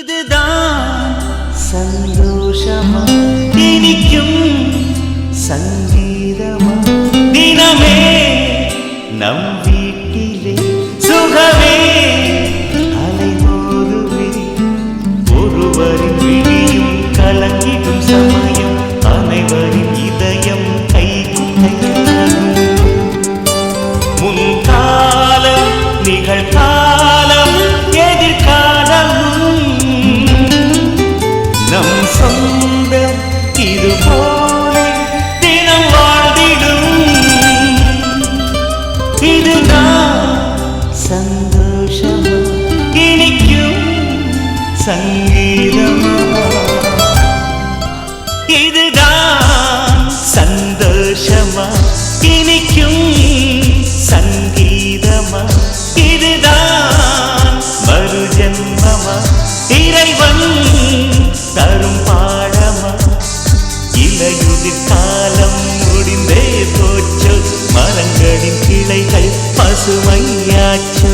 இதுதான் சந்தோஷமா இனிக்கும் சங்கீதமா தினமே நம் வீட்டிலே சுகமே அலைமோதுவே ஒருவரின் விழியும் கலங்கிடும் சமயம் அனைவரின் இதயம் கைக்கும் கையாகும் முன்காலம் நிகழ்காலம் எதிர்காலம் நம் சொந்தம் இதுபோல தினம் வாழ்ந்திடும் இதுதான் சந்தோஷமா இனிக்கும் சங்கீதமா இதுதான் சந்தோஷமா இனிக்கும் சங்கீதமா இதுதான் மறுஜன்மமா இறைவன் தரும் பாடமா இலையுதிர் காலம் முடிந்தே போச்சோ மரங்களின் கிளைகள் பசுமையாச்சோ